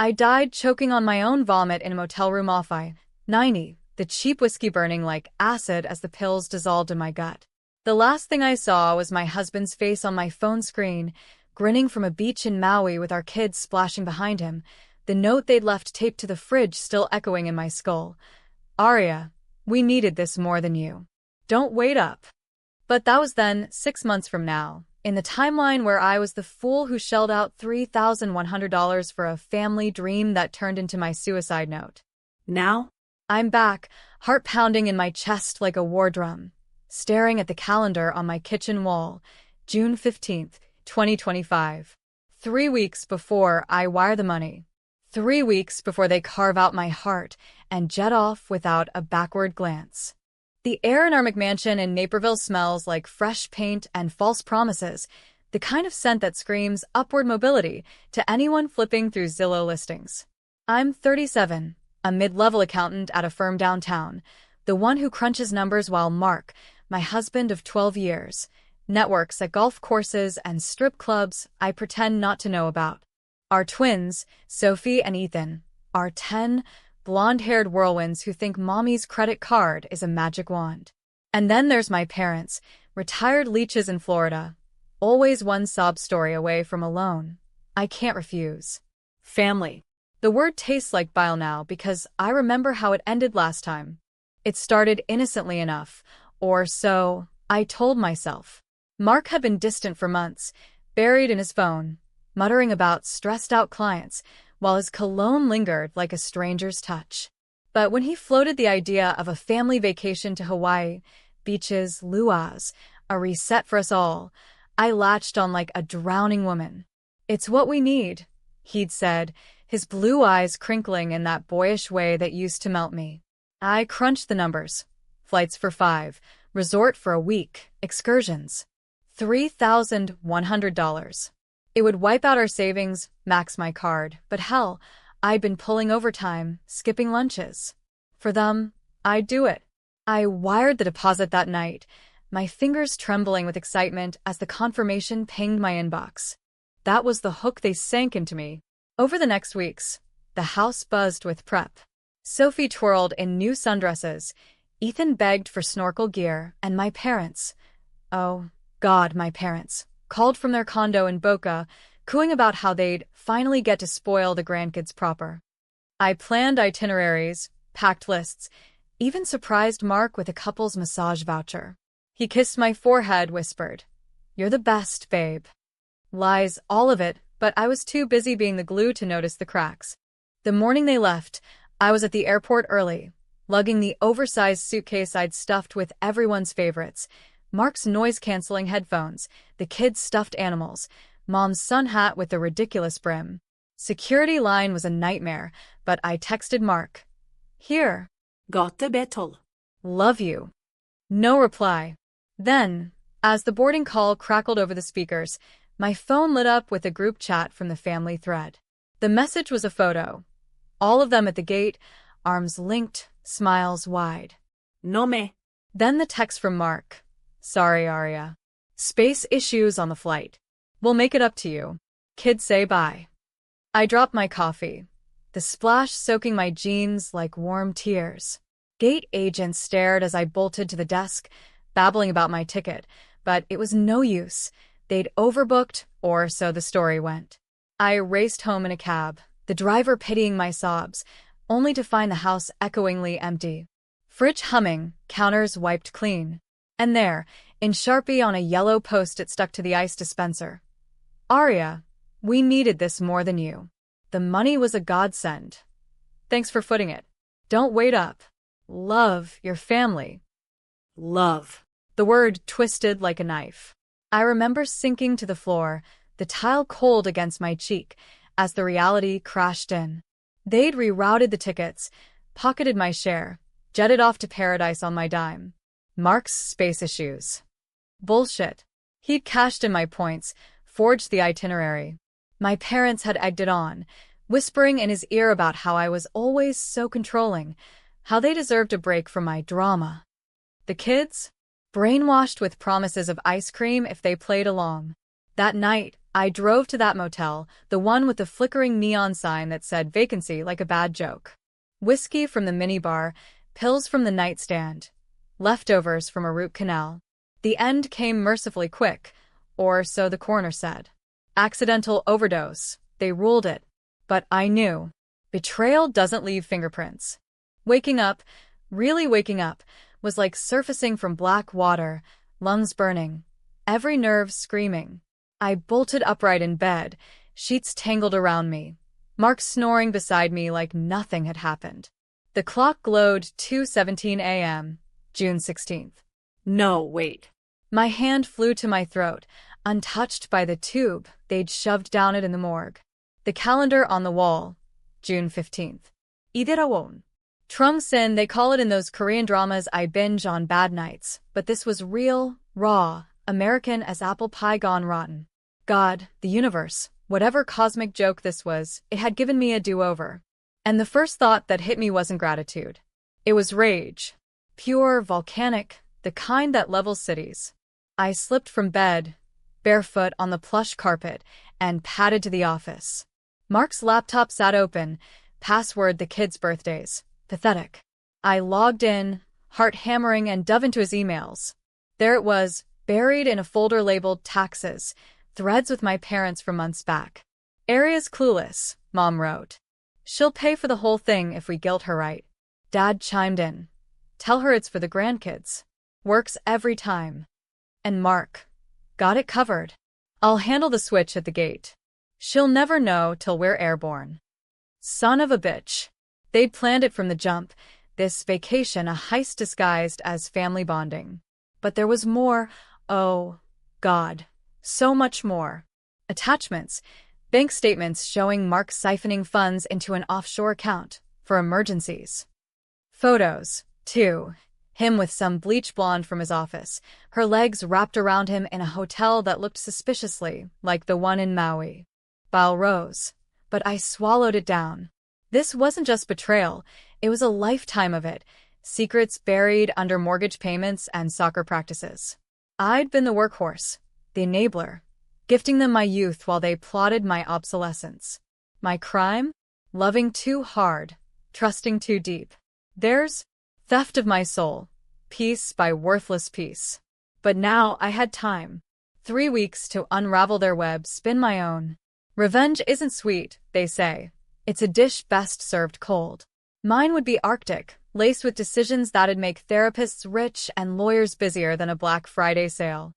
I died choking on my own vomit in a motel room off I-90, the cheap whiskey burning like acid as the pills dissolved in my gut. The last thing I saw was my husband's face on my phone screen, grinning from a beach in Maui with our kids splashing behind him, the note they'd left taped to the fridge still echoing in my skull. Aria, we needed this more than you. Don't wait up. But that was then, 6 months from now, in the timeline where I was the fool who shelled out $3,100 for a family dream that turned into my suicide note. Now? I'm back, heart pounding in my chest like a war drum, staring at the calendar on my kitchen wall, June 15th, 2025. 3 weeks before I wire the money. 3 weeks before they carve out my heart and jet off without a backward glance. The air in our McMansion in Naperville smells like fresh paint and false promises, the kind of scent that screams upward mobility to anyone flipping through Zillow listings. I'm 37, a mid-level accountant at a firm downtown, the one who crunches numbers while Mark, my husband of 12 years, networks at golf courses and strip clubs I pretend not to know about. Our twins, Sophie and Ethan, are 10, blonde-haired whirlwinds who think mommy's credit card is a magic wand. And then there's my parents, retired leeches in Florida, always one sob story away from alone. I can't refuse. Family. The word tastes like bile now because I remember how it ended last time. It started innocently enough, or so I told myself. Mark had been distant for months, buried in his phone, muttering about stressed-out clients, while his cologne lingered like a stranger's touch. But when he floated the idea of a family vacation to Hawaii, beaches, luau's, a reset for us all, I latched on like a drowning woman. It's what we need, he'd said, his blue eyes crinkling in that boyish way that used to melt me. I crunched the numbers. Flights for 5, resort for a week, excursions. $3,100. It would wipe out our savings, max my card, but hell, I'd been pulling overtime, skipping lunches. For them, I'd do it. I wired the deposit that night, my fingers trembling with excitement as the confirmation pinged my inbox. That was the hook they sank into me. Over the next weeks, the house buzzed with prep. Sophie twirled in new sundresses, Ethan begged for snorkel gear, and my parents, oh, God, my parents, called from their condo in Boca, cooing about how they'd finally get to spoil the grandkids proper. I planned itineraries, packed lists, even surprised Mark with a couple's massage voucher. He kissed my forehead, whispered, "You're the best, babe." Lies, all of it, but I was too busy being the glue to notice the cracks. The morning they left, I was at the airport early, lugging the oversized suitcase I'd stuffed with everyone's favorites, Mark's noise-canceling headphones, the kids' stuffed animals, Mom's sun hat with the ridiculous brim. Security line was a nightmare, but I texted Mark. Here. Got the battle. Love you. No reply. Then, as the boarding call crackled over the speakers, my phone lit up with a group chat from the family thread. The message was a photo. All of them at the gate, arms linked, smiles wide. No me. Then the text from Mark. Sorry, Aria. Space issues on the flight. We'll make it up to you. Kids say bye. I dropped my coffee, the splash soaking my jeans like warm tears. Gate agents stared as I bolted to the desk, babbling about my ticket, but it was no use. They'd overbooked, or so the story went. I raced home in a cab, the driver pitying my sobs, only to find the house echoingly empty. Fridge humming, counters wiped clean. And there, in Sharpie on a yellow post-it stuck to the ice dispenser. Aria, we needed this more than you. The money was a godsend. Thanks for footing it. Don't wait up. Love your family. Love. The word twisted like a knife. I remember sinking to the floor, the tile cold against my cheek, as the reality crashed in. They'd rerouted the tickets, pocketed my share, jetted off to paradise on my dime. Mark's space issues. Bullshit. He'd cashed in my points, forged the itinerary. My parents had egged it on, whispering in his ear about how I was always so controlling, how they deserved a break from my drama. The kids? Brainwashed with promises of ice cream if they played along. That night, I drove to that motel, the one with the flickering neon sign that said vacancy like a bad joke. Whiskey from the minibar, pills from the nightstand, leftovers from a root canal. The end came mercifully quick, or so the coroner said. Accidental overdose, they ruled it. But I knew. Betrayal doesn't leave fingerprints. Waking up, really waking up, was like surfacing from black water, lungs burning, every nerve screaming. I bolted upright in bed, sheets tangled around me, Mark snoring beside me like nothing had happened. The clock glowed 2:17 a.m., June 16th. No, wait. My hand flew to my throat, untouched by the tube they'd shoved down it in the morgue. The calendar on the wall, June 15th. Idirawon. Trung Sin, they call it in those Korean dramas I binge on bad nights, but this was real, raw, American as apple pie gone rotten. God, the universe, whatever cosmic joke this was, it had given me a do-over. And the first thought that hit me wasn't gratitude. It was rage. Pure, volcanic, the kind that levels cities. I slipped from bed, barefoot on the plush carpet, and padded to the office. Mark's laptop sat open, password the kids' birthdays. Pathetic. I logged in, heart hammering, and dove into his emails. There it was, buried in a folder labeled taxes, threads with my parents from months back. Aria's clueless, Mom wrote. She'll pay for the whole thing if we guilt her right. Dad chimed in. Tell her it's for the grandkids. Works every time. And Mark. Got it covered. I'll handle the switch at the gate. She'll never know till we're airborne. Son of a bitch. They'd planned it from the jump, this vacation a heist disguised as family bonding. But there was more, oh, God, so much more. Attachments, bank statements showing Mark siphoning funds into an offshore account for emergencies. Photos, too. Him with some bleach blonde from his office, her legs wrapped around him in a hotel that looked suspiciously like the one in Maui. Bile rose, but I swallowed it down. This wasn't just betrayal, it was a lifetime of it, secrets buried under mortgage payments and soccer practices. I'd been the workhorse, the enabler, gifting them my youth while they plotted my obsolescence. My crime? Loving too hard, trusting too deep. Theirs? Theft of my soul, piece by worthless piece. But now I had time. 3 weeks to unravel their web, spin my own. Revenge isn't sweet, they say. It's a dish best served cold. Mine would be Arctic, laced with decisions that'd make therapists rich and lawyers busier than a Black Friday sale.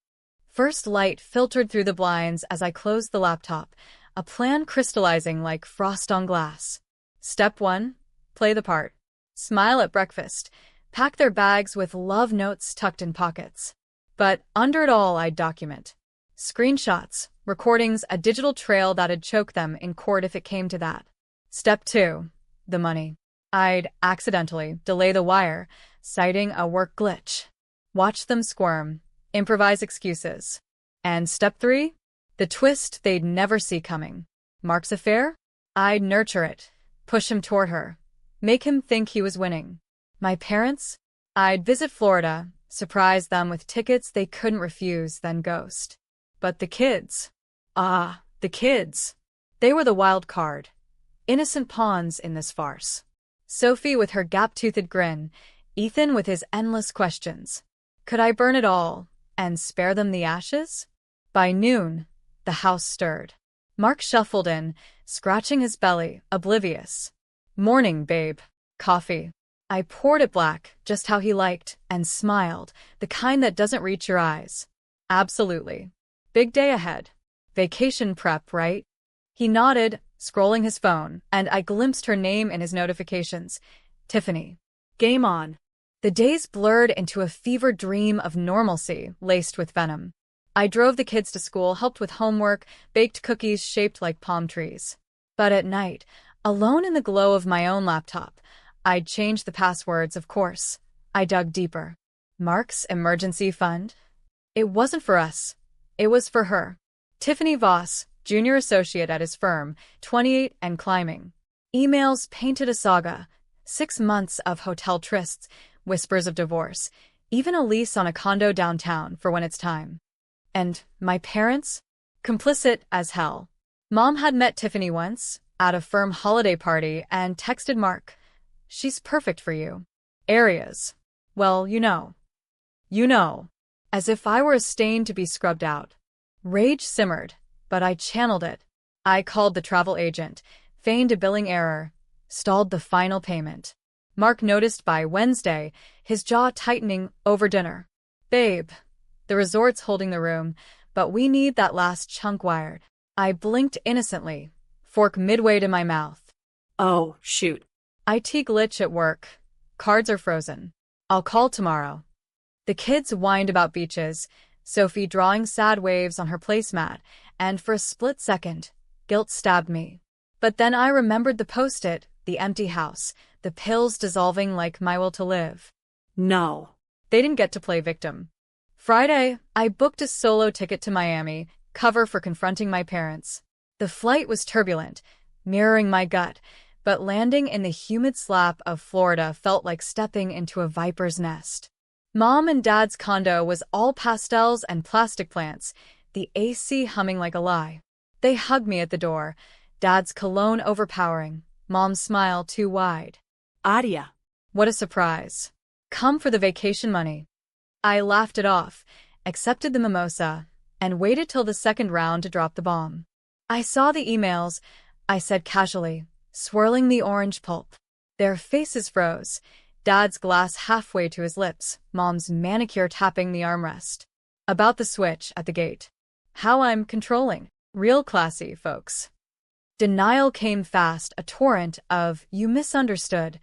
First light filtered through the blinds as I closed the laptop, a plan crystallizing like frost on glass. Step 1. Play the part. Smile at breakfast. Pack their bags with love notes tucked in pockets. But under it all, I'd document. Screenshots, recordings, a digital trail that'd choke them in court if it came to that. Step 2. The money. I'd accidentally delay the wire, citing a work glitch. Watch them squirm, improvise excuses. And step 3. The twist they'd never see coming. Mark's affair? I'd nurture it, push him toward her, make him think he was winning. My parents? I'd visit Florida, surprise them with tickets they couldn't refuse, then ghost. But the kids? Ah, the kids. They were the wild card. Innocent pawns in this farce. Sophie with her gap-toothed grin, Ethan with his endless questions. Could I burn it all and spare them the ashes? By noon, the house stirred. Mark shuffled in, scratching his belly, oblivious. Morning, babe. Coffee. I poured it black, just how he liked, and smiled, the kind that doesn't reach your eyes. Absolutely. Big day ahead. Vacation prep, right? He nodded, scrolling his phone, and I glimpsed her name in his notifications. Tiffany. Game on. The days blurred into a fevered dream of normalcy laced with venom. I drove the kids to school, helped with homework, baked cookies shaped like palm trees. But at night, alone in the glow of my own laptop, I'd changed the passwords, of course. I dug deeper. Mark's emergency fund? It wasn't for us. It was for her. Tiffany Voss, junior associate at his firm, 28 and climbing. Emails painted a saga. 6 months of hotel trysts, whispers of divorce, even a lease on a condo downtown for when it's time. And my parents? Complicit as hell. Mom had met Tiffany once, at a firm holiday party, and texted Mark, "She's perfect for you." Areas. Well, you know. You know. As if I were a stain to be scrubbed out. Rage simmered, but I channeled it. I called the travel agent, feigned a billing error, stalled the final payment. Mark noticed by Wednesday, his jaw tightening over dinner. "Babe, the resort's holding the room, but we need that last chunk wired." I blinked innocently, fork midway to my mouth. Oh, shoot. IT glitch at work. Cards are frozen. I'll call tomorrow. The kids whined about beaches, Sophie drawing sad waves on her placemat, and for a split second, guilt stabbed me. But then I remembered the post-it, the empty house, the pills dissolving like my will to live. No. They didn't get to play victim. Friday, I booked a solo ticket to Miami, cover for confronting my parents. The flight was turbulent, mirroring my gut, but landing in the humid slap of Florida felt like stepping into a viper's nest. Mom and Dad's condo was all pastels and plastic plants, the AC humming like a lie. They hugged me at the door, Dad's cologne overpowering, Mom's smile too wide. Aria. What a surprise. Come for the vacation money. I laughed it off, accepted the mimosa, and waited till the second round to drop the bomb. "I saw the emails," I said casually, swirling the orange pulp. Their faces froze, Dad's glass halfway to his lips, Mom's manicure tapping the armrest. About the switch at the gate. How I'm controlling. Real classy, folks. Denial came fast, a torrent of "you misunderstood,"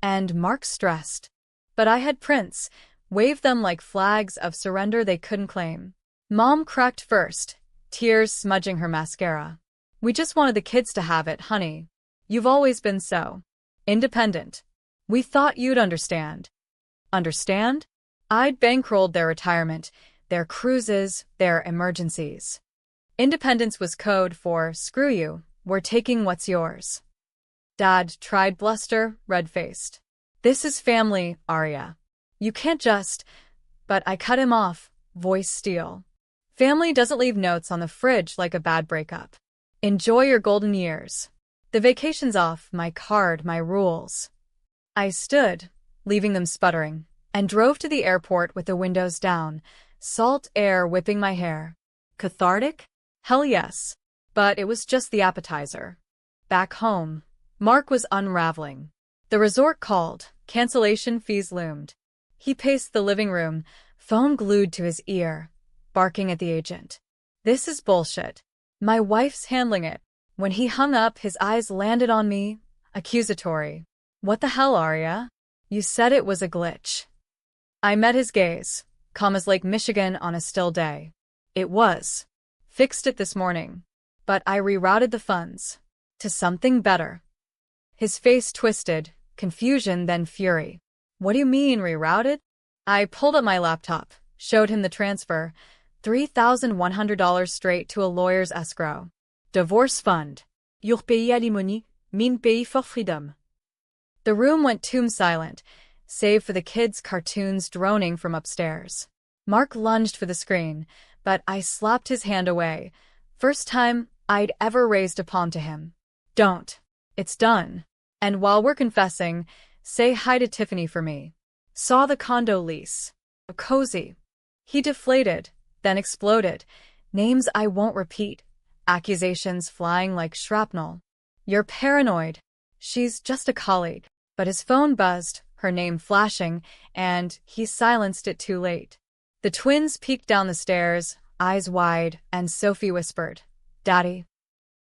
and Mark stressed. But I had prints, waved them like flags of surrender they couldn't claim. Mom cracked first, tears smudging her mascara. "We just wanted the kids to have it, honey. You've always been so independent. We thought you'd understand." Understand? I'd bankrolled their retirement, their cruises, their emergencies. Independence was code for, "Screw you, we're taking what's yours." Dad tried bluster, red-faced. "This is family, Arya. You can't just—" But I cut him off, voice steel. "Family doesn't leave notes on the fridge like a bad breakup. Enjoy your golden years. The vacation's off, my card, my rules." I stood, leaving them sputtering, and drove to the airport with the windows down, salt air whipping my hair. Cathartic? Hell yes. But it was just the appetizer. Back home, Mark was unraveling. The resort called, cancellation fees loomed. He paced the living room, phone glued to his ear, barking at the agent. "This is bullshit. My wife's handling it." When he hung up, his eyes landed on me, accusatory. "What the hell, Arya? You said it was a glitch." I met his gaze, calm as Lake Michigan on a still day. "It was. Fixed it this morning. But I rerouted the funds. To something better." His face twisted, confusion then fury. "What do you mean, rerouted?" I pulled up my laptop, showed him the transfer, $3,100 straight to a lawyer's escrow. Divorce fund. Your pays alimony, min pays for freedom. The room went tomb silent, save for the kids' cartoons droning from upstairs. Mark lunged for the screen, but I slapped his hand away. First time I'd ever raised a palm to him. "Don't. It's done. And while we're confessing, say hi to Tiffany for me." Saw the condo lease. Cozy. He deflated, then exploded. Names I won't repeat. Accusations flying like shrapnel. "You're paranoid. She's just a colleague." But his phone buzzed, her name flashing, and he silenced it too late. The twins peeked down the stairs, eyes wide, and Sophie whispered, "Daddy."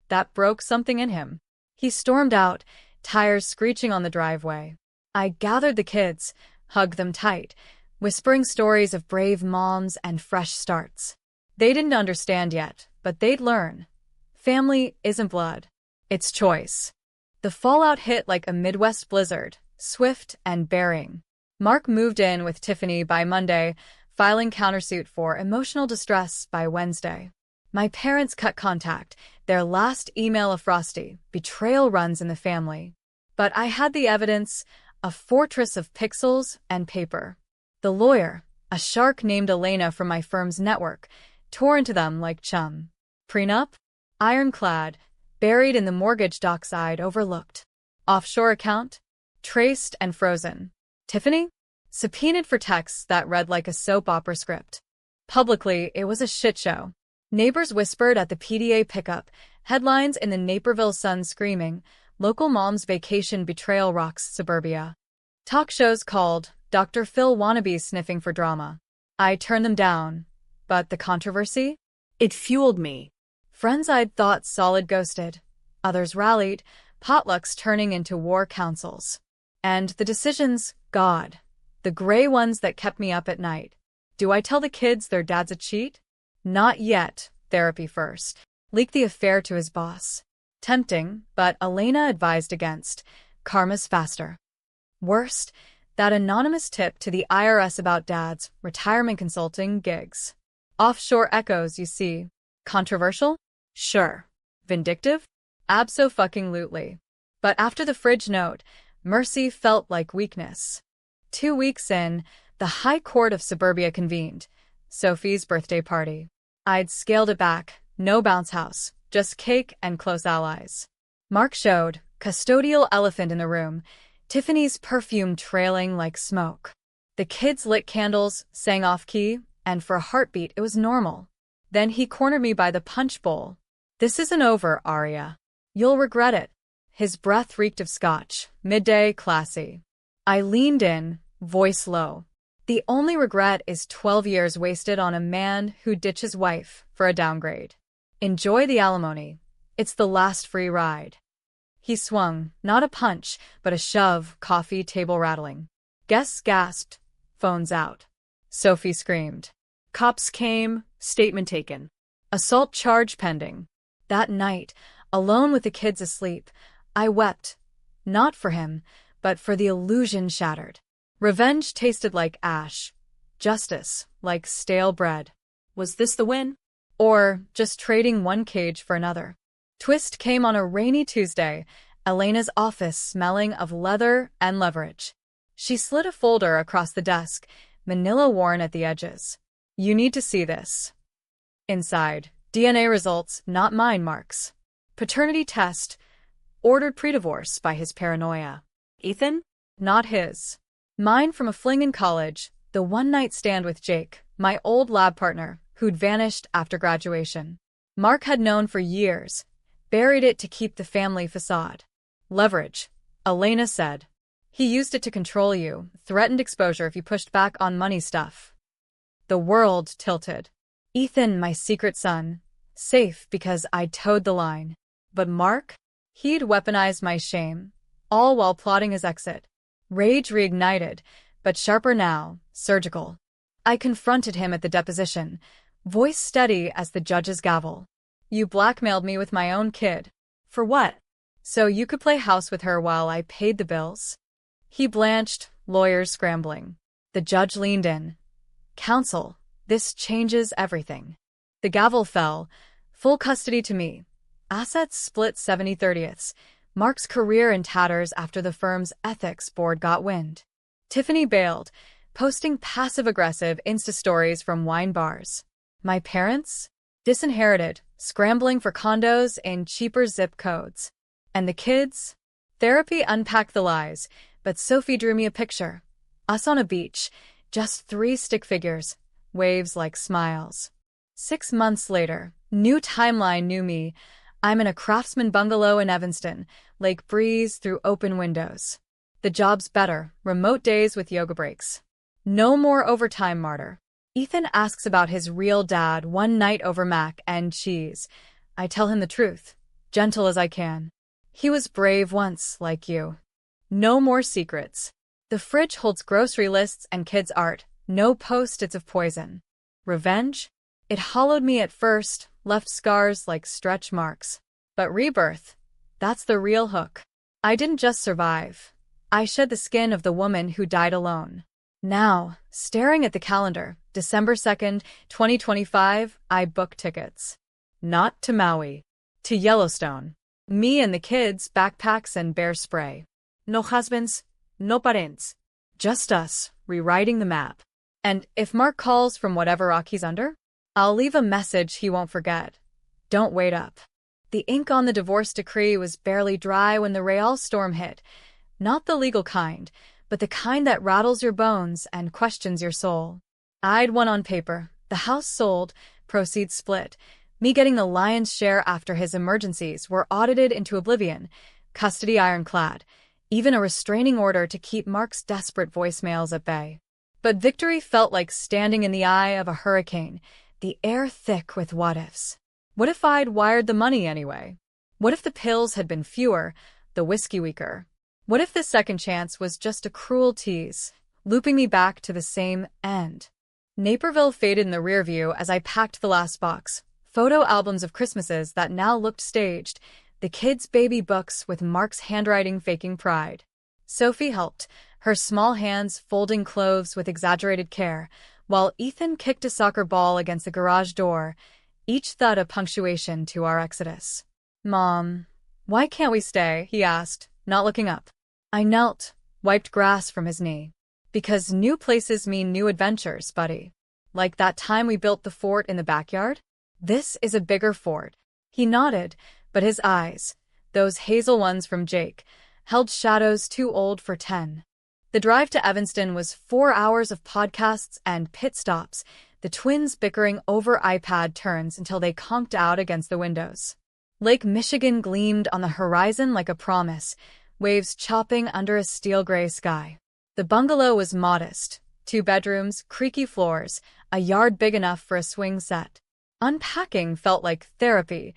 That broke something in him. He stormed out, tires screeching on the driveway. I gathered the kids, hugged them tight, whispering stories of brave moms and fresh starts. They didn't understand yet, but they'd learn. Family isn't blood. It's choice. The fallout hit like a Midwest blizzard, swift and bearing. Mark moved in with Tiffany by Monday, filing countersuit for emotional distress by Wednesday. My parents cut contact, their last email a frosty, betrayal runs in the family. But I had the evidence, a fortress of pixels and paper. The lawyer, a shark named Elena from my firm's network, tore into them like chum. Prenup? Ironclad. Buried in the mortgage dockside overlooked. Offshore account? Traced and frozen. Tiffany? Subpoenaed for texts that read like a soap opera script. Publicly, it was a shit show. Neighbors whispered at the PDA pickup, headlines in the Naperville Sun screaming, "Local mom's vacation betrayal rocks suburbia." Talk shows called Dr. Phil wannabes sniffing for drama. I turned them down. But the controversy? It fueled me. Friends I'd thought solid ghosted. Others rallied, potlucks turning into war councils. And the decisions, God. The gray ones that kept me up at night. Do I tell the kids their dad's a cheat? Not yet. Therapy first. Leak the affair to his boss. Tempting, but Elena advised against. Karma's faster. Worst, that anonymous tip to the IRS about dad's retirement consulting gigs. Offshore echoes, you see. Controversial? Sure. Vindictive? Abso-fucking-lutely. But after the fridge note, mercy felt like weakness. 2 weeks in, the High Court of Suburbia convened. Sophie's birthday party. I'd scaled it back. No bounce house. Just cake and close allies. Mark showed, custodial elephant in the room, Tiffany's perfume trailing like smoke. The kids lit candles, sang off-key, and for a heartbeat it was normal. Then he cornered me by the punch bowl. "This isn't over, Aria. You'll regret it." His breath reeked of scotch, midday, classy. I leaned in, voice low. "The only regret is 12 years wasted on a man who ditched his wife for a downgrade. Enjoy the alimony. It's the last free ride." He swung, not a punch, but a shove, coffee table rattling. Guests gasped. Phones out. Sophie screamed. Cops came, statement taken. Assault charge pending. That night, alone with the kids asleep, I wept. Not for him, but for the illusion shattered. Revenge tasted like ash. Justice, like stale bread. Was this the win? Or just trading one cage for another? Twist came on a rainy Tuesday, Elena's office smelling of leather and leverage. She slid a folder across the desk, manila worn at the edges. "You need to see this." Inside, DNA results, not mine marks. Paternity test, ordered pre-divorce by his paranoia. Ethan? Not his. Mine from a fling in college, the one-night stand with Jake, my old lab partner, who'd vanished after graduation. Mark had known for years, buried it to keep the family facade. Leverage, Elena said. He used it to control you, threatened exposure if you pushed back on money stuff. The world tilted. Ethan, my secret son, safe because I'd towed the line. But Mark? He'd weaponized my shame, all while plotting his exit. Rage reignited, but sharper now, surgical. I confronted him at the deposition, voice steady as the judge's gavel. "You blackmailed me with my own kid." "For what?" "So you could play house with her while I paid the bills." He blanched, lawyers scrambling. The judge leaned in. "Counsel, this changes everything." The gavel fell, full custody to me. Assets split 70/30ths. Mark's career in tatters after the firm's ethics board got wind. Tiffany bailed, posting passive-aggressive Insta stories from wine bars. My parents? Disinherited, scrambling for condos in cheaper zip codes. And the kids? Therapy unpacked the lies, but Sophie drew me a picture. Us on a beach, just 3 stick figures, waves like smiles. 6 months later, new timeline, new me. I'm in a craftsman bungalow in Evanston, lake breeze through open windows. The job's better, remote days with yoga breaks. No more overtime, martyr. Ethan asks about his real dad one night over mac and cheese. I tell him the truth, gentle as I can. He was brave once, like you. No more secrets. The fridge holds grocery lists and kids' art, no post-its of poison. Revenge? It hollowed me at first, left scars like stretch marks. But rebirth, that's the real hook. I didn't just survive. I shed the skin of the woman who died alone. Now, staring at the calendar, December 2nd, 2025, I book tickets. Not to Maui. To Yellowstone. Me and the kids, backpacks and bear spray. No husbands, no parents. Just us, rewriting the map. And if Mark calls from whatever rock he's under, I'll leave a message he won't forget. Don't wait up. The ink on the divorce decree was barely dry when the Real storm hit. Not the legal kind, but the kind that rattles your bones and questions your soul. I'd won on paper. The house sold, proceeds split. Me getting the lion's share after his emergencies were audited into oblivion. Custody ironclad. Even a restraining order to keep Mark's desperate voicemails at bay. But victory felt like standing in the eye of a hurricane, the air thick with what-ifs. What if I'd wired the money anyway? What if the pills had been fewer, the whiskey weaker? What if the second chance was just a cruel tease, looping me back to the same end? Naperville faded in the rearview as I packed the last box. Photo albums of Christmases that now looked staged, the kids' baby books with Mark's handwriting faking pride. Sophie helped, her small hands folding clothes with exaggerated care, while Ethan kicked a soccer ball against the garage door, each thud a punctuation to our exodus. "Mom, why can't we stay?" he asked, not looking up. I knelt, wiped grass from his knee. "Because new places mean new adventures, buddy. Like that time we built the fort in the backyard? This is a bigger fort." He nodded, but his eyes, those hazel ones from Jake, held shadows too old for 10. The drive to Evanston was 4 hours of podcasts and pit stops, the twins bickering over iPad turns until they conked out against the windows. Lake Michigan gleamed on the horizon like a promise, waves chopping under a steel-gray sky. The bungalow was modest, 2 bedrooms, creaky floors, a yard big enough for a swing set. Unpacking felt like therapy,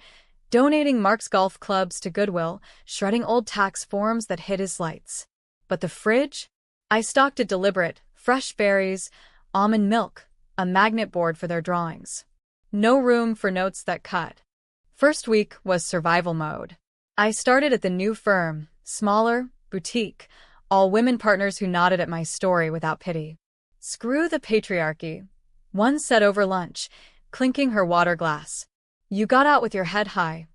donating Mark's golf clubs to Goodwill, shredding old tax forms that hid his slights. But the fridge? I stocked it deliberate, fresh berries, almond milk, a magnet board for their drawings. No room for notes that cut. First week was survival mode. I started at the new firm, smaller, boutique, all women partners who nodded at my story without pity. "Screw the patriarchy," one said over lunch, clinking her water glass. "You got out with your head high."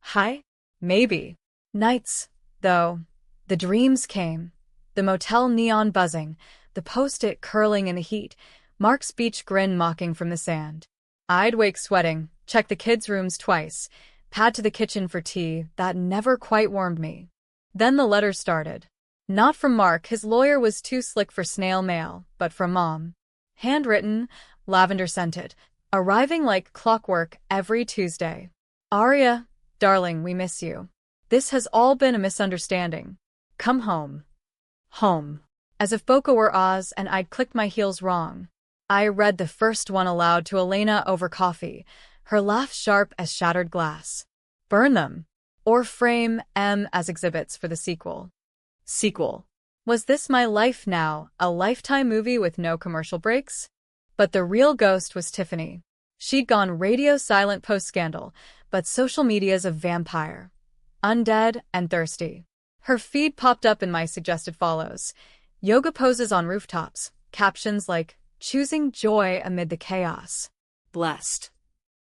High? Maybe. Nights, though. The dreams came. The motel neon buzzing, the post-it curling in the heat, Mark's beach grin mocking from the sand. I'd wake sweating, check the kids' rooms twice, pad to the kitchen for tea that never quite warmed me. Then the letters started. Not from Mark, his lawyer was too slick for snail mail, but from Mom. Handwritten, lavender-scented, arriving like clockwork every Tuesday. "Aria, darling, we miss you. This has all been a misunderstanding. Come home." Home. As if Boca were Oz and I'd clicked my heels wrong. I read the first one aloud to Elena over coffee, her laugh sharp as shattered glass. Burn them. Or frame M as exhibits for the sequel. Sequel. Was this my life now, a Lifetime movie with no commercial breaks? But the real ghost was Tiffany. She'd gone radio silent post-scandal, but social media's a vampire. Undead and thirsty. Her feed popped up in my suggested follows. Yoga poses on rooftops, captions like, "Choosing joy amid the chaos." Blessed.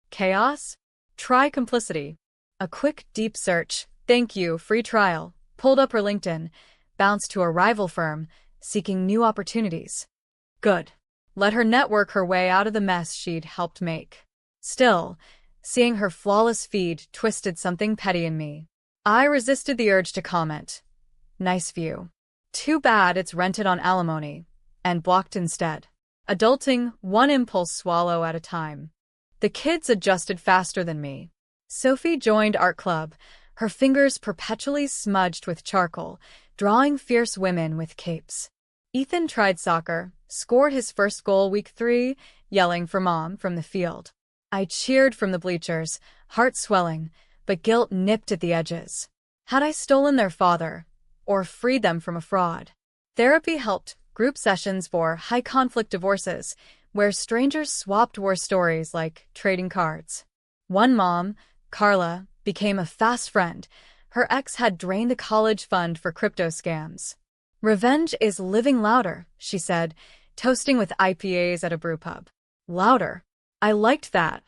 Chaos? Try complicity. A quick, deep search, "Thank you, free trial," pulled up her LinkedIn, bounced to a rival firm, seeking new opportunities. Good. Let her network her way out of the mess she'd helped make. Still, seeing her flawless feed twisted something petty in me. I resisted the urge to comment. "Nice view. Too bad it's rented on alimony," and blocked instead. Adulting, one impulse swallow at a time. The kids adjusted faster than me. Sophie joined art club, her fingers perpetually smudged with charcoal, drawing fierce women with capes. Ethan tried soccer, scored his first goal week 3, yelling for Mom from the field. I cheered from the bleachers, heart swelling, but guilt nipped at the edges. Had I stolen their father, or freed them from a fraud? Therapy helped, group sessions for high-conflict divorces, where strangers swapped war stories like trading cards. One mom, Carla, became a fast friend. Her ex had drained the college fund for crypto scams. "Revenge is living louder," she said, toasting with IPAs at a brewpub. Louder. I liked that.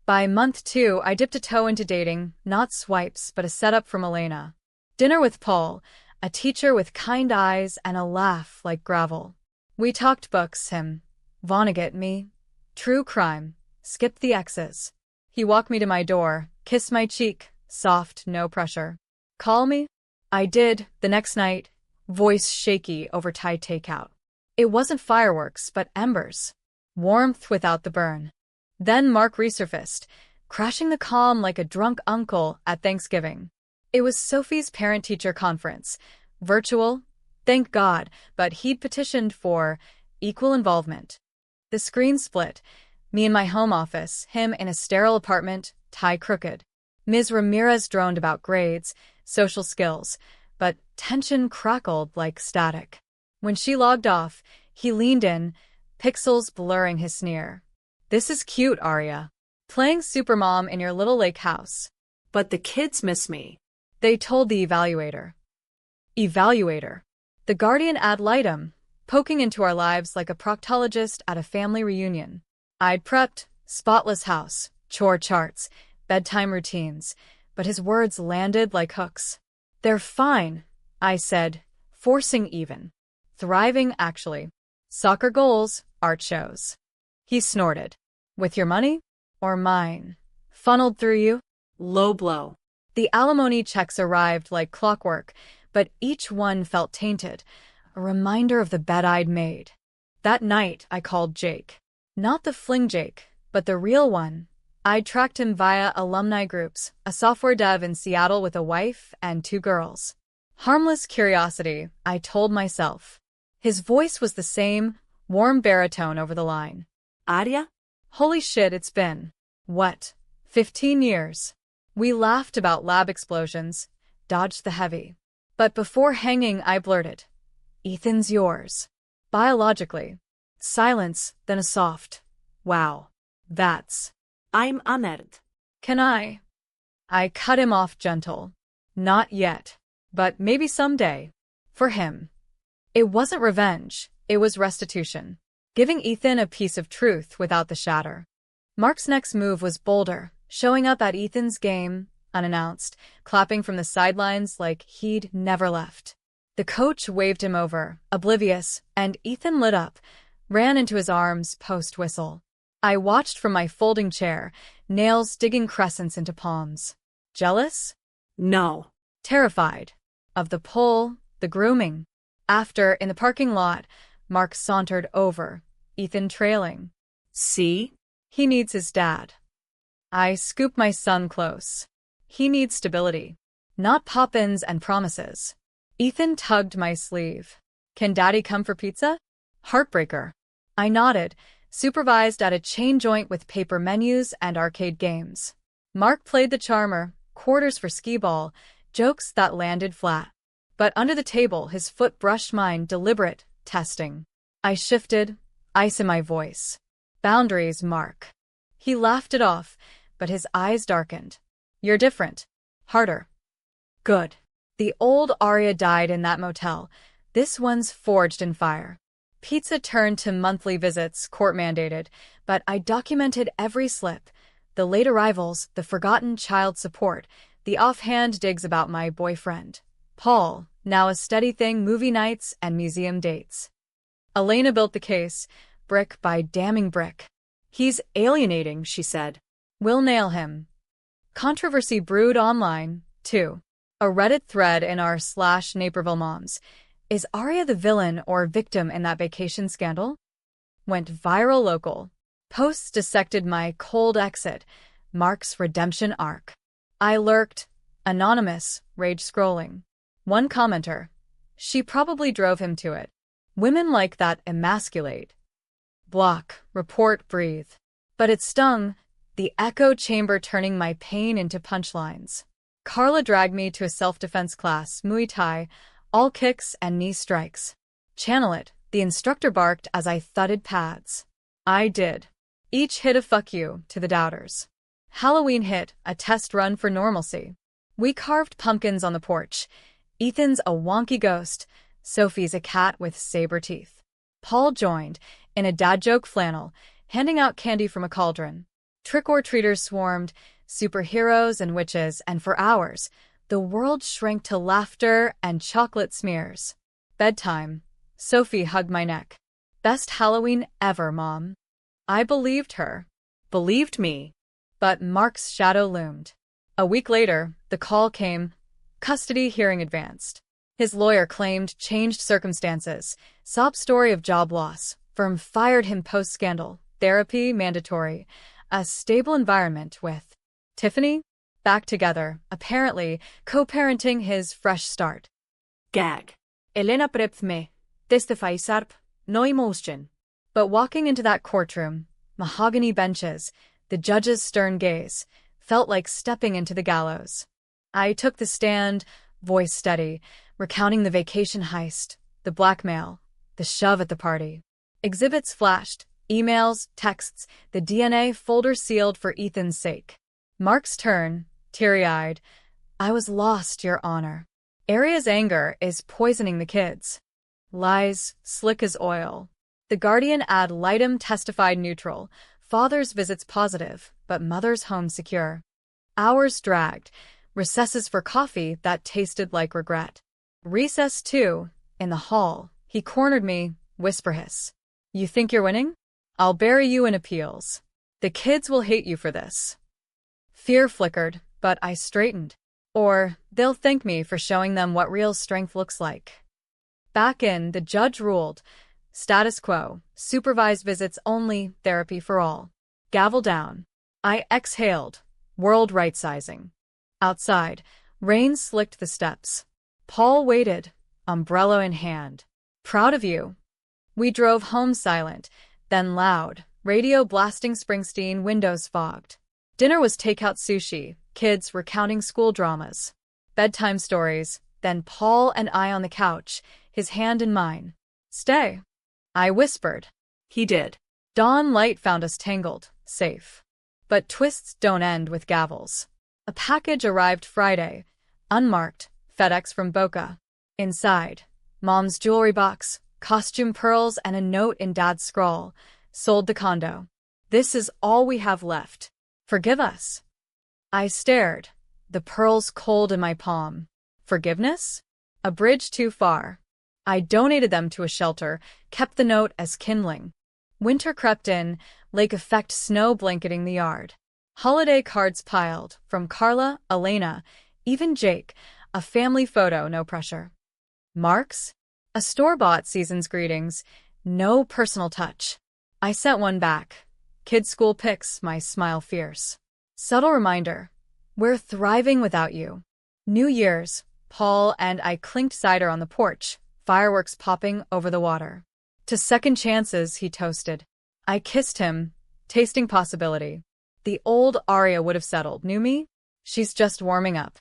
By month 2, I dipped a toe into dating, not swipes, but a setup from Elena. Dinner with Paul, a teacher with kind eyes and a laugh like gravel. We talked books, him, Vonnegut, me, true crime, skipped the exes. He walked me to my door, kissed my cheek, soft, no pressure. Call me? I did, the next night, voice shaky over Thai takeout. It wasn't fireworks, but embers. Warmth without the burn. Then Mark resurfaced, crashing the calm like a drunk uncle at Thanksgiving. It was Sophie's parent-teacher conference. Virtual, thank God, but he'd petitioned for equal involvement. The screen split. Me in my home office, him in a sterile apartment, tie crooked. Ms. Ramirez droned about grades, social skills, but tension crackled like static. When she logged off, he leaned in, pixels blurring his sneer. This is cute, Arya. Playing supermom in your little lake house. But the kids miss me. They told the evaluator. Evaluator. The guardian ad litem, poking into our lives like a proctologist at a family reunion. I'd prepped, spotless house, chore charts, bedtime routines, but his words landed like hooks. They're fine, I said, forcing even. Thriving, actually. Soccer goals, art shows. He snorted. With your money? Or mine? Funneled through you? Low blow. The alimony checks arrived like clockwork, but each one felt tainted, a reminder of the bet I'd made. That night, I called Jake. Not the fling Jake, but the real one. I'd tracked him via alumni groups, a software dev in Seattle with a wife and 2 girls. Harmless curiosity, I told myself. His voice was the same, warm baritone over the line. Arya? Holy shit, it's been, what, 15 years? We laughed about lab explosions, dodged the heavy. But before hanging, I blurted, Ethan's yours. Biologically. Silence, then a soft, wow, that's. I'm honored. Can I? I cut him off gentle. Not yet, but maybe someday. For him. It wasn't revenge, it was restitution. Giving Ethan a piece of truth without the shatter. Mark's next move was bolder, showing up at Ethan's game, unannounced, clapping from the sidelines like he'd never left. The coach waved him over, oblivious, and Ethan lit up, ran into his arms post-whistle. I watched from my folding chair, nails digging crescents into palms. Jealous? No. Terrified. Of the pull, the grooming. After, in the parking lot, Mark sauntered over, Ethan trailing. See? He needs his dad. I scooped my son close. He needs stability. Not pop-ins and promises. Ethan tugged my sleeve. Can daddy come for pizza? Heartbreaker. I nodded, supervised at a chain joint with paper menus and arcade games. Mark played the charmer, quarters for skee-ball, jokes that landed flat. But under the table, his foot brushed mine, deliberate, testing. I shifted, ice in my voice. Boundaries, Mark. He laughed it off, but his eyes darkened. You're different. Harder. Good. The old Arya died in that motel. This one's forged in fire. Pizza turned to monthly visits, court-mandated, but I documented every slip. The late arrivals, the forgotten child support, the offhand digs about my boyfriend. Paul, now a steady thing, movie nights and museum dates. Elena built the case, brick by damning brick. He's alienating, she said. We'll nail him. Controversy brewed online, too. A Reddit thread in r/Naperville Moms. Is Arya the villain or victim in that vacation scandal? Went viral local. Posts dissected my cold exit, Mark's redemption arc. I lurked, anonymous, rage scrolling. One commenter. She probably drove him to it. Women like that emasculate. Block, report, breathe. But it stung, the echo chamber turning my pain into punchlines. Carla dragged me to a self-defense class, Muay Thai, all kicks and knee strikes. Channel it, the instructor barked as I thudded pads. I did. Each hit a fuck you to the doubters. Halloween hit, a test run for normalcy. We carved pumpkins on the porch. Ethan's a wonky ghost, Sophie's a cat with saber teeth. Paul joined, in a dad joke flannel, handing out candy from a cauldron. Trick-or-treaters swarmed, superheroes and witches, and for hours, the world shrank to laughter and chocolate smears. Bedtime. Sophie hugged my neck. Best Halloween ever, Mom. I believed her. Believed me. But Mark's shadow loomed. A week later, the call came. Custody hearing advanced. His lawyer claimed changed circumstances. Sob story of job loss. Firm fired him post-scandal. Therapy mandatory. A stable environment with Tiffany back together, apparently co-parenting his fresh start. Gag. Elena prep me. Testify sarp. No emotion. But walking into that courtroom, mahogany benches, the judge's stern gaze, felt like stepping into the gallows. I took the stand, voice steady, recounting the vacation heist, the blackmail, the shove at the party. Exhibits flashed, emails, texts, the DNA folder sealed for Ethan's sake. Mark's turn, teary-eyed. I was lost, Your Honor. Aria's anger is poisoning the kids. Lies, slick as oil. The Guardian ad litem testified neutral. Father's visits positive, but mother's home secure. Hours dragged. Recesses for coffee that tasted like regret. Recess 2, in the hall. He cornered me, whisper hiss. You think you're winning? I'll bury you in appeals. The kids will hate you for this. Fear flickered, but I straightened. Or, they'll thank me for showing them what real strength looks like. Back in, the judge ruled. Status quo, supervised visits only, therapy for all. Gavel down. I exhaled, world right-sizing. Outside, rain slicked the steps. Paul waited, umbrella in hand. Proud of you. We drove home silent, then loud, radio blasting Springsteen, windows fogged. Dinner was takeout sushi, kids recounting school dramas. Bedtime stories, then Paul and I on the couch, his hand in mine. Stay. I whispered. He did. Dawn light found us tangled, safe. But twists don't end with gavels. A package arrived Friday, unmarked, FedEx from Boca. Inside, Mom's jewelry box, costume pearls, and a note in Dad's scrawl. Sold the condo. This is all we have left. Forgive us. I stared, the pearls cold in my palm. Forgiveness? A bridge too far. I donated them to a shelter, kept the note as kindling. Winter crept in, lake effect snow blanketing the yard. Holiday cards piled, from Carla, Elena, even Jake, a family photo, no pressure. Marks? A store-bought season's greetings, no personal touch. I sent one back. Kids' school pics, my smile fierce. Subtle reminder, we're thriving without you. New Year's, Paul and I clinked cider on the porch, fireworks popping over the water. To second chances, he toasted. I kissed him, tasting possibility. The old Aria would have settled. New me? She's just warming up.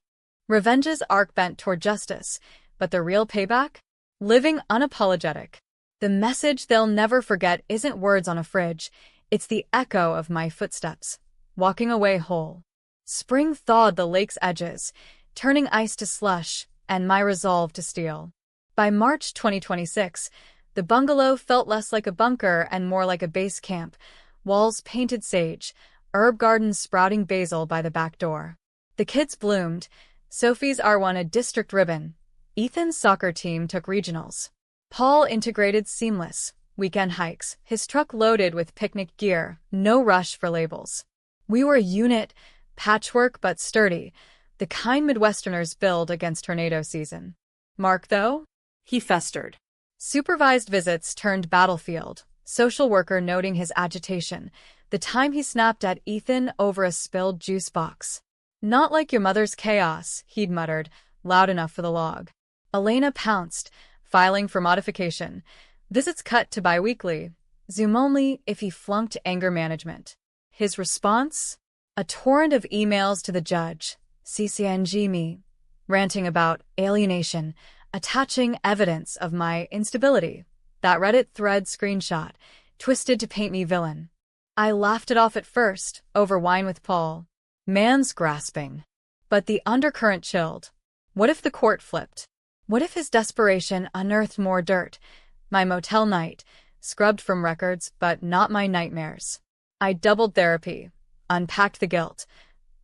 Revenge's arc bent toward justice, but the real payback? Living unapologetic. The message they'll never forget isn't words on a fridge, it's the echo of my footsteps, walking away whole. Spring thawed the lake's edges, turning ice to slush, and my resolve to steal. By March 2026, the bungalow felt less like a bunker and more like a base camp, walls painted sage, herb gardens sprouting basil by the back door. The kids bloomed. Sophie's R1 a district ribbon. Ethan's soccer team took regionals. Paul integrated seamless weekend hikes, his truck loaded with picnic gear, no rush for labels. We were a unit, patchwork but sturdy, the kind Midwesterners build against tornado season. Mark, though? He festered. Supervised visits turned battlefield, social worker noting his agitation, the time he snapped at Ethan over a spilled juice box. Not like your mother's chaos, he'd muttered, loud enough for the log. Elena pounced, filing for modification. Visits cut to biweekly. Zoom only if he flunked anger management. His response? A torrent of emails to the judge, CCNG me, ranting about alienation, attaching evidence of my instability. That Reddit thread screenshot, twisted to paint me villain. I laughed it off at first, over wine with Paul. Man's grasping. But the undercurrent chilled. What if the court flipped? What if his desperation unearthed more dirt? My motel night, scrubbed from records, but not my nightmares. I doubled therapy, unpacked the guilt.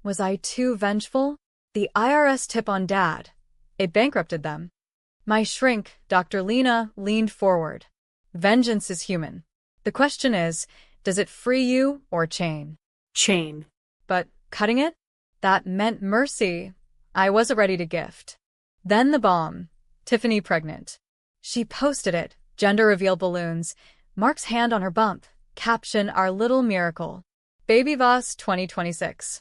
Was I too vengeful? The IRS tip on Dad. It bankrupted them. My shrink, Dr. Lena, leaned forward. Vengeance is human. The question is, does it free you or chain? Chain. But cutting it? That meant mercy. I wasn't ready to gift. Then the bomb. Tiffany pregnant. She posted it, gender reveal balloons, Mark's hand on her bump, caption our little miracle. Baby Voss 2026.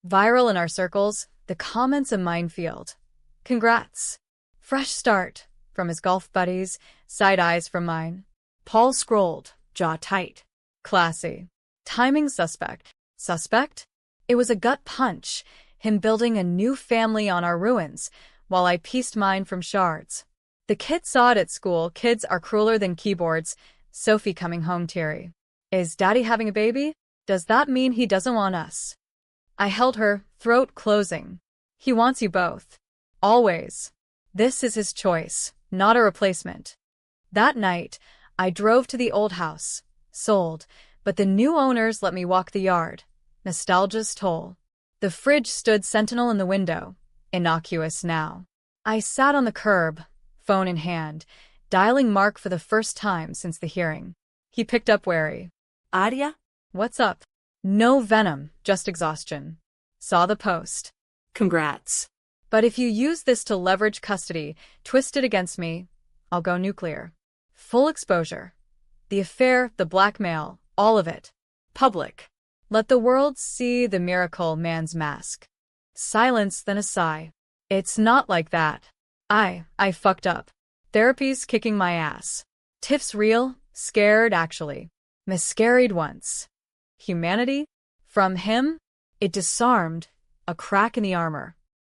Viral in our circles, the comments a minefield. Congrats. Fresh start, from his golf buddies, side eyes from mine. Paul scrolled, jaw tight. Classy. Timing suspect. Suspect? It was a gut punch, him building a new family on our ruins, while I pieced mine from shards. The kids saw it at school. Kids are crueler than keyboards. Sophie coming home teary. Is Daddy having a baby? Does that mean he doesn't want us? I held her, throat closing. He wants you both. Always. This is his choice, not a replacement. That night, I drove to the old house. Sold, but the new owners let me walk the yard. Nostalgia's toll. The fridge stood sentinel in the window. Innocuous now. I sat on the curb, phone in hand, dialing Mark for the first time since the hearing. He picked up wary. Aria? What's up? No venom, just exhaustion. Saw the post. Congrats. But if you use this to leverage custody, twist it against me, I'll go nuclear. Full exposure. The affair, the blackmail, all of it. Public. Let the world see the miracle man's mask. Silence, then a sigh. It's not like that. I fucked up. Therapy's kicking my ass. Tiff's real, scared actually. Miscarried once. Humanity? From him? It disarmed, a crack in the armor.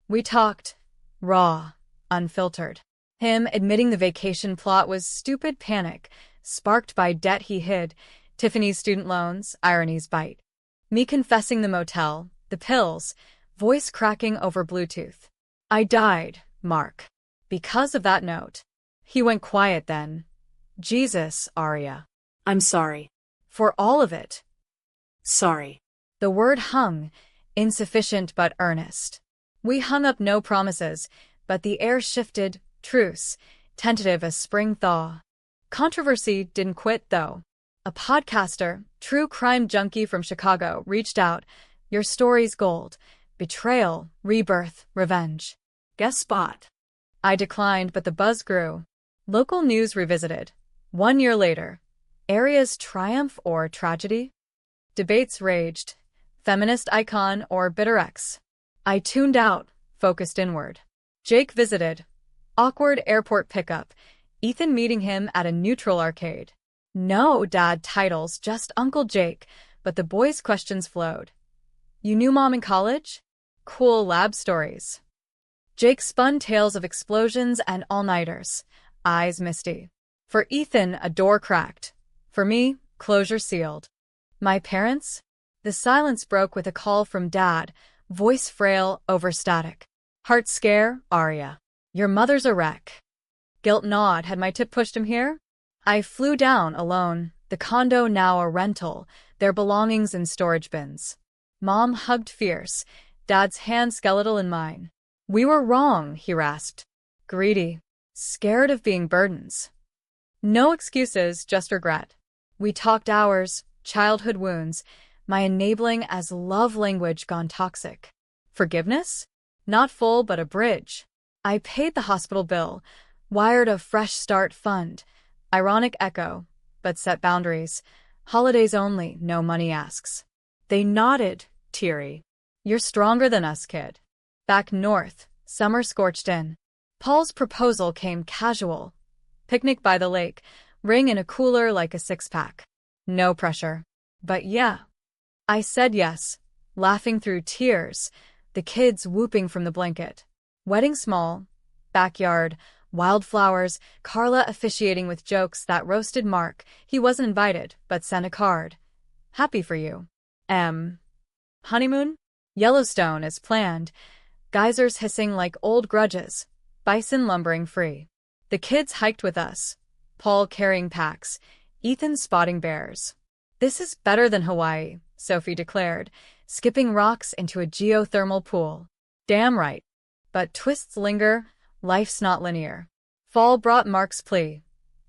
We talked. Raw. Unfiltered. Him admitting the vacation plot was stupid panic, sparked by debt he hid, Tiffany's student loans, irony's bite. Me confessing the motel, the pills, voice cracking over Bluetooth. I died, Mark. Because of that note. He went quiet then. Jesus, Aria. I'm sorry. For all of it. Sorry. The word hung, insufficient but earnest. We hung up no promises, but the air shifted, truce, tentative as spring thaw. Controversy didn't quit, though. A podcaster, true crime junkie from Chicago, reached out. Your story's gold. Betrayal, rebirth, revenge. Guest spot. I declined, but the buzz grew. Local news revisited. 1 year later. Area's triumph or tragedy? Debates raged. Feminist icon or bitter ex? I tuned out, focused inward. Jake visited. Awkward airport pickup. Ethan meeting him at a neutral arcade. No dad titles, just Uncle Jake, but the boys' questions flowed. You knew Mom in college? Cool lab stories. Jake spun tales of explosions and all-nighters, eyes misty. For Ethan, a door cracked. For me, closure sealed. My parents? The silence broke with a call from Dad, voice frail, overstatic. Heart scare, Aria. Your mother's a wreck. Guilt gnawed. Had my tip pushed him here? I flew down alone, the condo now a rental, their belongings in storage bins. Mom hugged fierce, Dad's hand skeletal in mine. We were wrong, he rasped. Greedy. Scared of being burdens. No excuses, just regret. We talked hours, childhood wounds, my enabling as love language gone toxic. Forgiveness? Not full, but a bridge. I paid the hospital bill, wired a fresh start fund. Ironic echo, but set boundaries. Holidays only, no money asks. They nodded, teary. You're stronger than us, kid. Back north, summer scorched in. Paul's proposal came casual. Picnic by the lake, ring in a cooler like a six-pack. No pressure. But yeah. I said yes, laughing through tears, the kids whooping from the blanket. Wedding small, backyard, wildflowers, Carla officiating with jokes that roasted Mark. He wasn't invited, but sent a card. Happy for you. Honeymoon? Yellowstone as planned. Geysers hissing like old grudges. Bison lumbering free. The kids hiked with us. Paul carrying packs. Ethan spotting bears. This is better than Hawaii, Sophie declared, skipping rocks into a geothermal pool. Damn right. But twists linger, life's not linear. Fall brought Mark's plea.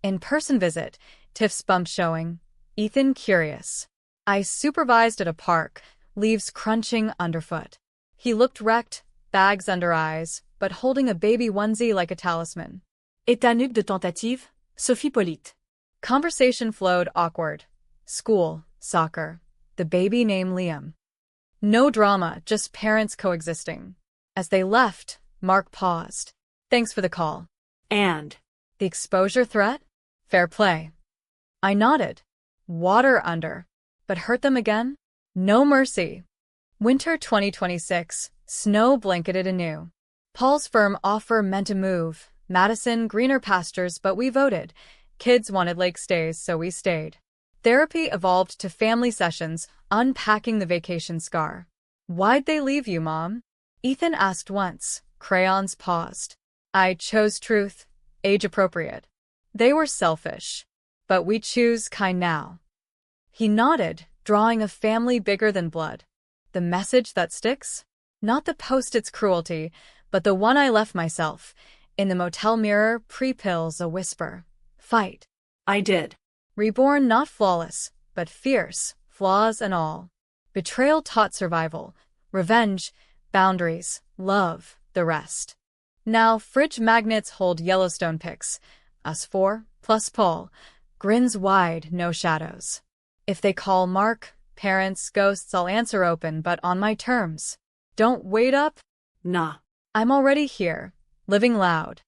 In-person visit, Tiff's bump showing. Ethan curious. I supervised at a park, leaves crunching underfoot. He looked wrecked, bags under eyes, but holding a baby onesie like a talisman. Et ta nuque de tentative, Sophie Polite. Conversation flowed awkward. School, soccer, the baby named Liam. No drama, just parents coexisting. As they left, Mark paused. Thanks for the call. And The exposure threat? Fair play. I nodded. Water under. But hurt them again? No mercy. Winter 2026, snow blanketed anew. Paul's firm offer meant a move. Madison, greener pastures, but we voted. Kids wanted lake stays, so we stayed. Therapy evolved to family sessions, unpacking the vacation scar. Why'd they leave you, Mom? Ethan asked once. Crayons paused. I chose truth, age appropriate. They were selfish. But we choose kind now. He nodded, drawing a family bigger than blood. The message that sticks? Not the post-its cruelty, but the one I left myself. In the motel mirror, pre-pills, a whisper. Fight. I did. Reborn not flawless, but fierce, flaws and all. Betrayal taught survival, revenge, boundaries, love, the rest. Now fridge magnets hold Yellowstone pics. Us four, plus Paul. Grins wide, no shadows. If they call Mark, parents, ghosts, I'll answer open, but on my terms. Don't wait up. Nah. I'm already here, living loud.